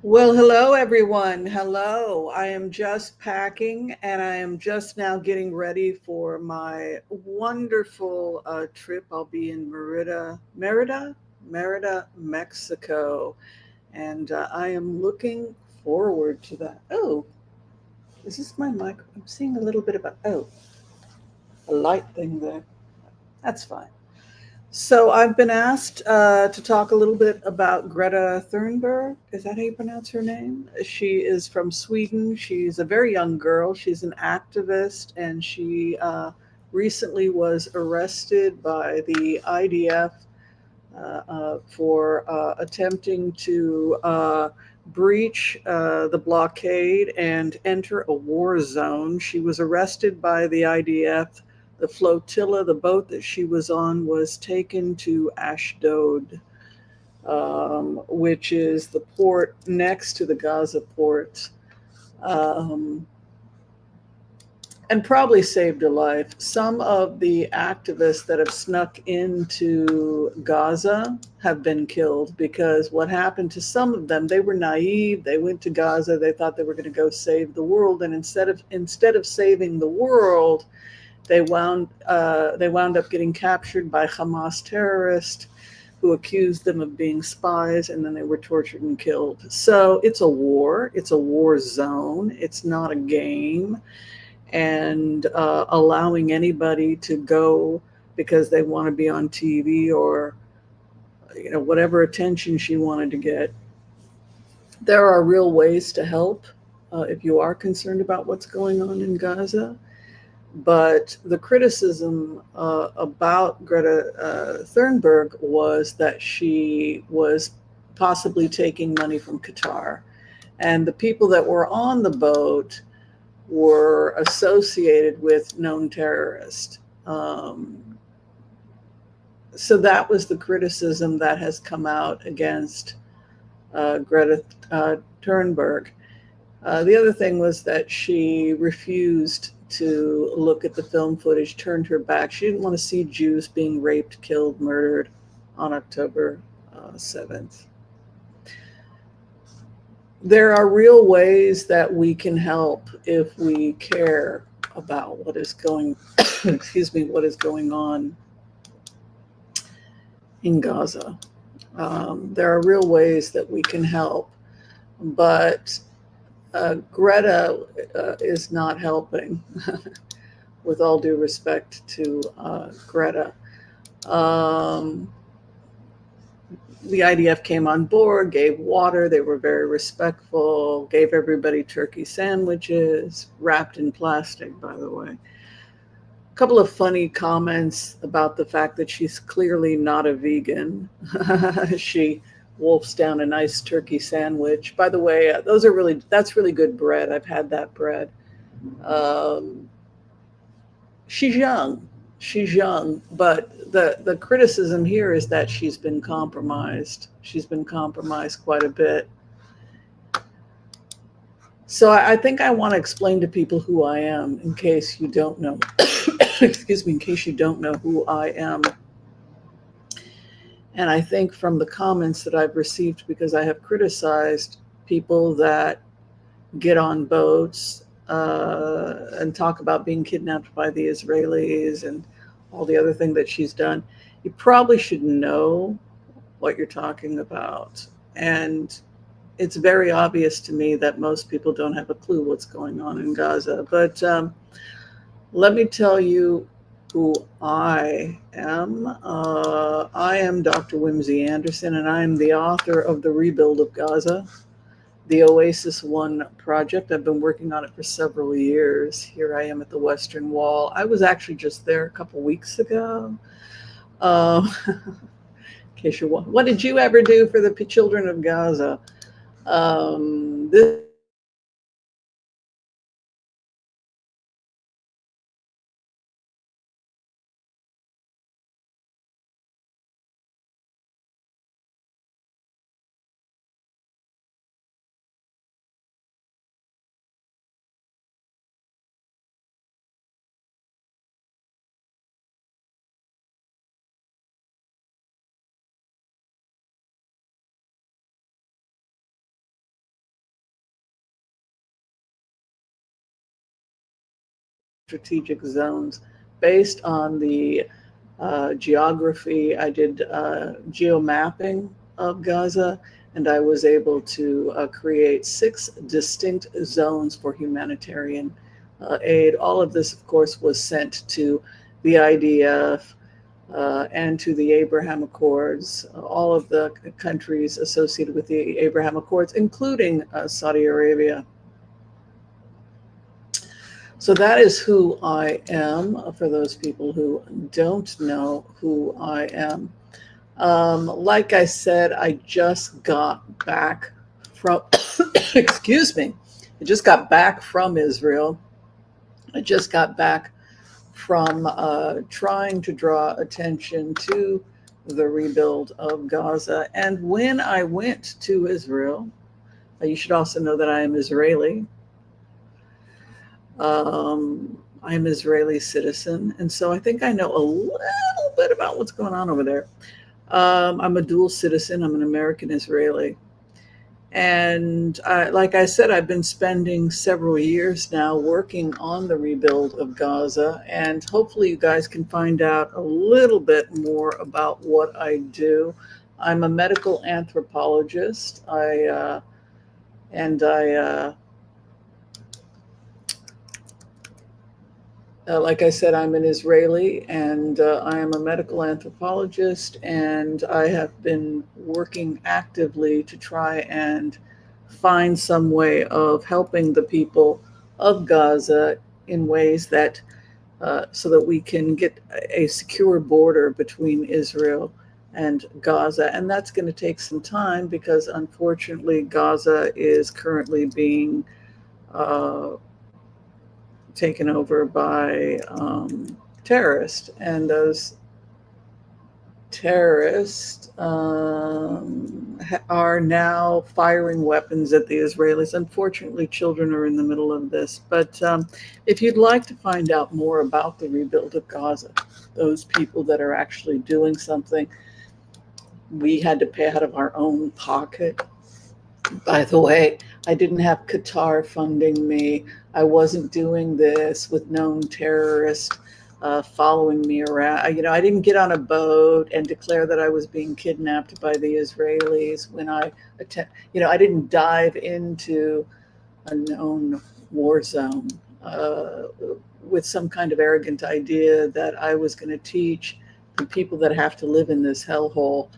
Well, hello everyone. Hello. I am just packing and I am just now getting ready for my wonderful trip. I'll be in Merida, Mexico. And I am looking forward to that. Oh, is this my mic? I'm seeing a little bit of a light thing there. That's fine. So I've been asked to talk a little bit about Greta Thunberg. Is that how you pronounce her name? She is from Sweden. She's a very young girl. She's an activist, and she recently was arrested by the IDF for attempting to breach the blockade and enter a war zone. She was arrested by the IDF. The flotilla, the boat that she was on, was taken to Ashdod, which is the port next to the Gaza port. Um, and probably saved her life. Some of the activists that have snuck into Gaza have been killed because what happened to some of them, they were naive. They went to Gaza, they thought they were going to go save the world, and instead of saving the world, they wound up getting captured by Hamas terrorists who accused them of being spies, and then they were tortured and killed. So it's a war. It's a war zone. It's not a game, and allowing anybody to go because they want to be on TV or whatever attention she wanted to get. There are real ways to help if you are concerned about what's going on in Gaza. But the criticism about Greta Thunberg was that she was possibly taking money from Qatar. And the people that were on the boat were associated with known terrorists. So that was the criticism that has come out against Greta Thunberg. The other thing was that she refused to look at the film footage, turned her back. She didn't want to see Jews being raped, killed, murdered on October 7th. There are real ways that we can help if we care about what is going excuse me, what is going on in Gaza. There are real ways that we can help, but Greta is not helping. With all due respect to Greta, um, the IDF came on board, gave water. They were very respectful. Gave everybody turkey sandwiches wrapped in plastic, by the way. A couple of funny comments about the fact that she's clearly not a vegan. She wolfs down a nice turkey sandwich. By the way, that's really good bread. I've had that bread. Um, she's young. She's young, but the criticism here is that she's been compromised. She's been compromised quite a bit. So I think I want to explain to people who I am in case you don't know. Excuse me, in case you don't know who I am. And I think from the comments that I've received, because I have criticized people that get on boats and talk about being kidnapped by the Israelis and all the other thing that she's done, you probably should know what you're talking about. And it's very obvious to me that most people don't have a clue what's going on in Gaza. But let me tell you who I am. I am Dr. Whimsy Anderson, and I am the author of The Rebuild of Gaza, the Oasis One project. I've been working on it for several years. Here I am at the Western Wall. I was actually just there a couple weeks ago. In case you want, what did you ever do for the children of Gaza? This strategic zones based on the geography. I did geomapping of Gaza, and I was able to create 6 distinct zones for humanitarian aid. All of this, of course, was sent to the IDF and to the Abraham Accords, all of the countries associated with the Abraham Accords, including Saudi Arabia. So that is who I am, for those people who don't know who I am. Like I said, I just got back from, excuse me, I just got back from Israel. I just got back from trying to draw attention to the rebuild of Gaza. And when I went to Israel, you should also know that I am Israeli. I'm Israeli citizen, and so I think I know a little bit about what's going on over there. I'm a dual citizen. I'm an American Israeli. And like I said, I've been spending several years now working on the rebuild of Gaza, and hopefully you guys can find out a little bit more about what I do. I'm a medical anthropologist. Like I said, I'm an Israeli, and I am a medical anthropologist, and I have been working actively to try and find some way of helping the people of Gaza in ways that, so that we can get a secure border between Israel and Gaza. And that's going to take some time because, unfortunately, Gaza is currently being taken over by terrorists, and those terrorists are now firing weapons at the Israelis. Unfortunately, children are in the middle of this. But if you'd like to find out more about the rebuild of Gaza, those people that are actually doing something, we had to pay out of our own pocket. By the way, I didn't have Qatar funding me. I wasn't doing this with known terrorists following me around. I didn't get on a boat and declare that I was being kidnapped by the Israelis when I I didn't dive into a known war zone with some kind of arrogant idea that I was going to teach the people that have to live in this hellhole.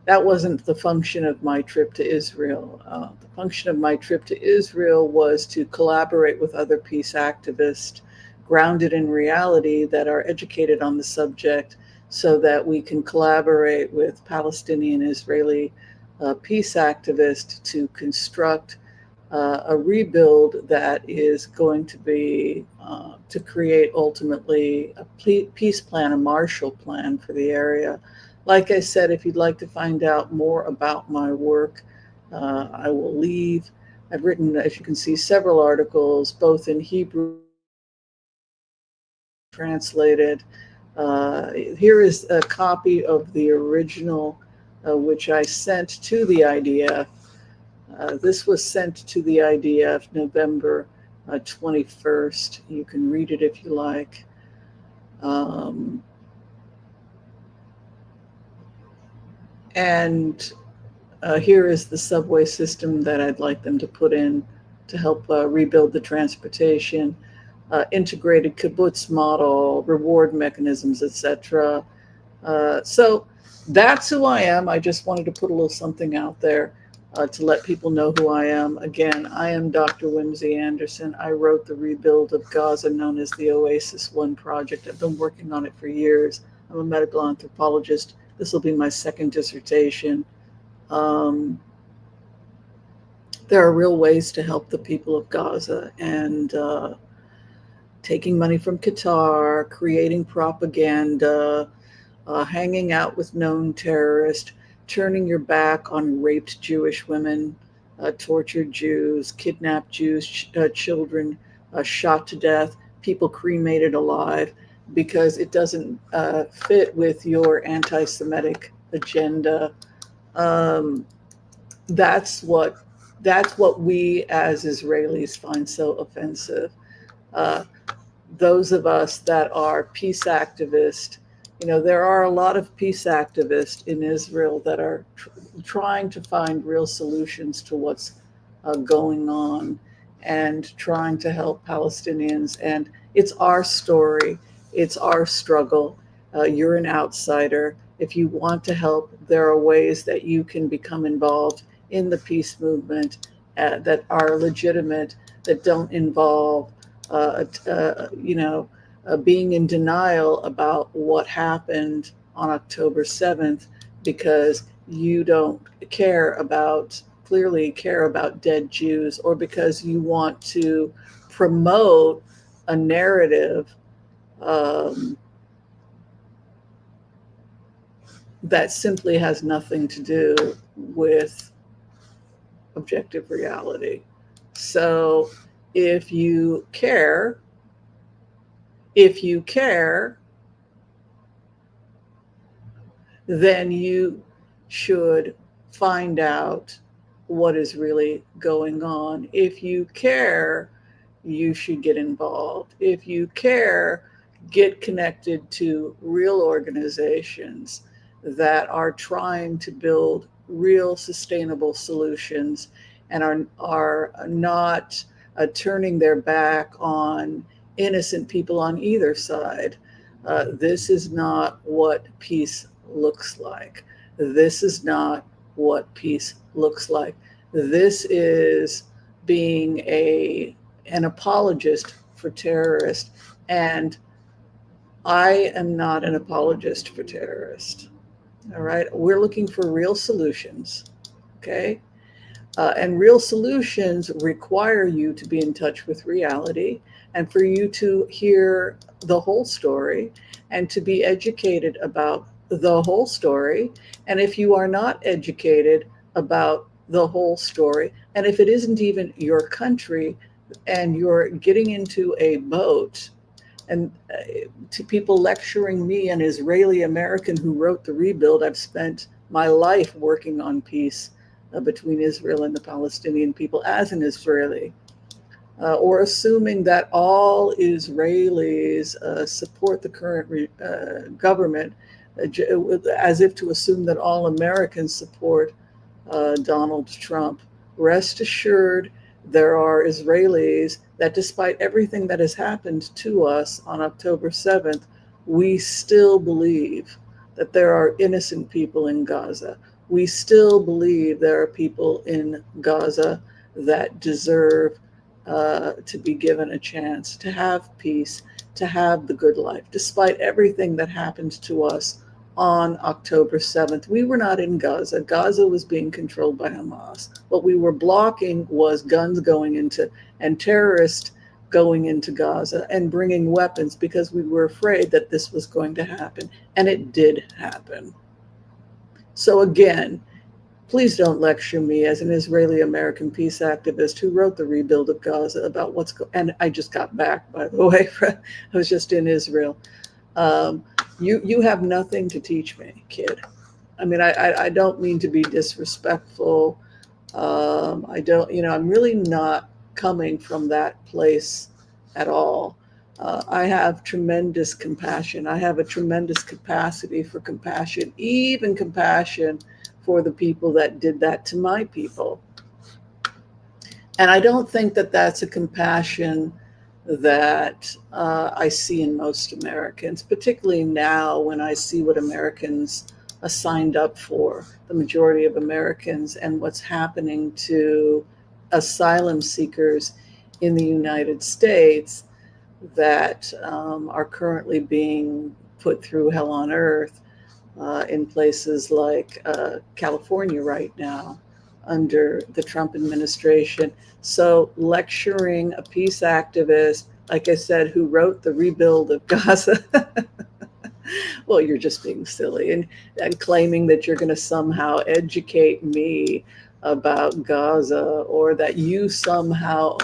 That wasn't the function of my trip to Israel. The function of my trip to Israel was to collaborate with other peace activists grounded in reality that are educated on the subject so that we can collaborate with Palestinian Israeli peace activists to construct a rebuild that is going to be to create ultimately a peace plan, a Marshall Plan for the area. Like I said, if you'd like to find out more about my work, I will leave. I've written, as you can see, several articles, both in Hebrew translated. Here is a copy of the original, which I sent to the IDF. This was sent to the IDF November 21st. You can read it if you like. And here is the subway system that I'd like them to put in to help rebuild the transportation, integrated kibbutz model, reward mechanisms, etc. So that's who I am. I just wanted to put a little something out there to let people know who I am. Again, I am Dr. Whimsy Anderson. I wrote the rebuild of Gaza, known as the Oasis 1 project. I've been working on it for years. I'm a medical anthropologist. This will be my second dissertation. There are real ways to help the people of Gaza, and taking money from Qatar, creating propaganda, hanging out with known terrorists, turning your back on raped Jewish women, tortured Jews, kidnapped Jews, children shot to death, people cremated alive, because it doesn't fit with your anti-Semitic agenda. That's what we as Israelis find so offensive. those of us that are peace activists, there are a lot of peace activists in Israel that are trying to find real solutions to what's going on and trying to help Palestinians. And it's our story, it's our struggle. You're an outsider. If you want to help, there are ways that you can become involved in the peace movement that are legitimate, that don't involve, being in denial about what happened on October 7th because you don't clearly care about dead Jews, or because you want to promote a narrative that simply has nothing to do with objective reality. So if you care, then you should find out what is really going on. If you care, you should get involved. If you care, get connected to real organizations that are trying to build real sustainable solutions and are not turning their back on innocent people on either side. This is not what peace looks like. This is not what peace looks like. This is being an apologist for terrorists. And I am not an apologist for terrorists. All right. We're looking for real solutions. Okay. And real solutions require you to be in touch with reality and for you to hear the whole story and to be educated about the whole story. And if you are not educated about the whole story, and if it isn't even your country and you're getting into a boat, and to people lecturing me, an Israeli American who wrote The Rebuild, I've spent my life working on peace between Israel and the Palestinian people as an Israeli, or assuming that all Israelis support the current government, as if to assume that all Americans support Donald Trump. Rest assured, there are Israelis that, despite everything that has happened to us on October 7th, we still believe that there are innocent people in Gaza. We still believe there are people in Gaza that deserve to be given a chance to have peace, to have the good life, despite everything that happened to us on October 7th. We were not in Gaza. Gaza was being controlled by Hamas. What we were blocking was guns going into and terrorists going into Gaza and bringing weapons because we were afraid that this was going to happen. And it did happen. So again, please don't lecture me as an Israeli American peace activist who wrote The Rebuild of Gaza about what's going on. And I just got back, by the way. I was just in Israel. You have nothing to teach me, kid. I mean, I don't mean to be disrespectful. I don't, I'm really not coming from that place at all. I have tremendous compassion. I have a tremendous capacity for compassion, even compassion for the people that did that to my people. And I don't think that that's a compassion that I see in most Americans, particularly now when I see what Americans signed up for, the majority of Americans, and what's happening to asylum seekers in the United States that are currently being put through hell on earth in places like California right now under the Trump administration. So lecturing a peace activist, like I said, who wrote The Rebuild of Gaza, well, you're just being silly and claiming that you're going to somehow educate me about Gaza, or that you somehow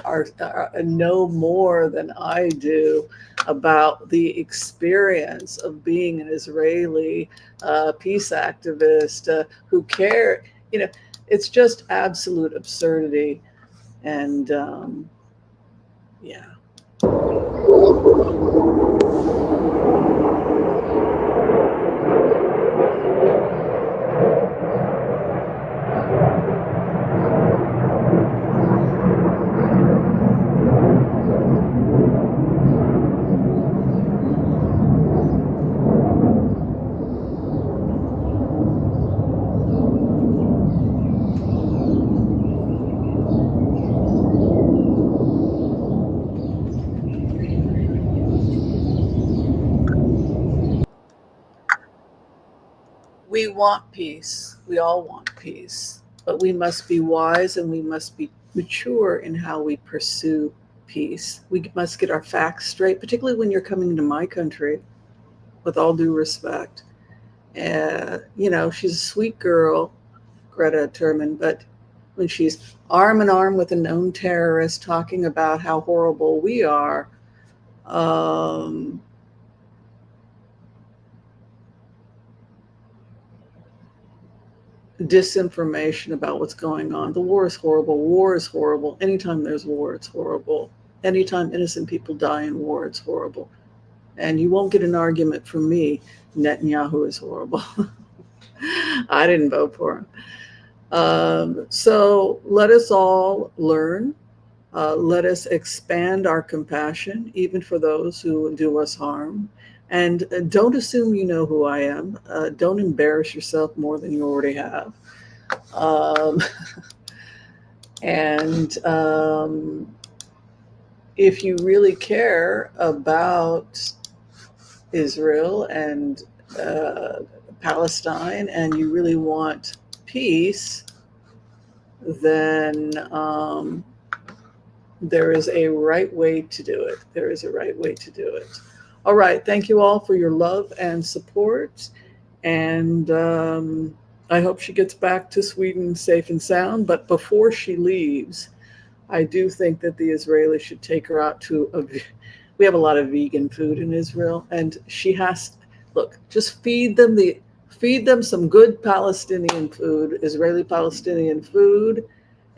know more than I do about the experience of being an Israeli peace activist who care. It's just absolute absurdity. And yeah. We want peace. We all want peace. But we must be wise and we must be mature in how we pursue peace. We must get our facts straight, particularly when you're coming to my country, with all due respect. She's a sweet girl, Greta Thunberg, but when she's arm in arm with a known terrorist talking about how horrible we are, um, disinformation about what's going on. The war is horrible. War is horrible. Anytime there's war, it's horrible. Anytime innocent people die in war, it's horrible. And you won't get an argument from me. Netanyahu is horrible. I didn't vote for him. So let us all learn. Let us expand our compassion, even for those who do us harm. And don't assume you know who I am. Don't embarrass yourself more than you already have. Um, and if you really care about Israel and Palestine and you really want peace, then there is a right way to do it. There is a right way to do it. All right. Thank you all for your love and support. And I hope she gets back to Sweden safe and sound. But before she leaves, I do think that the Israelis should take her out to we have a lot of vegan food in Israel. And she has, look, just feed them some good Palestinian food, Israeli Palestinian food.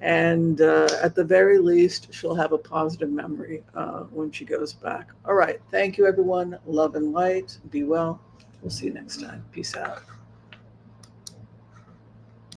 And at the very least, she'll have a positive memory when she goes back. All right. Thank you, everyone. Love and light. Be well. We'll see you next time. Peace out.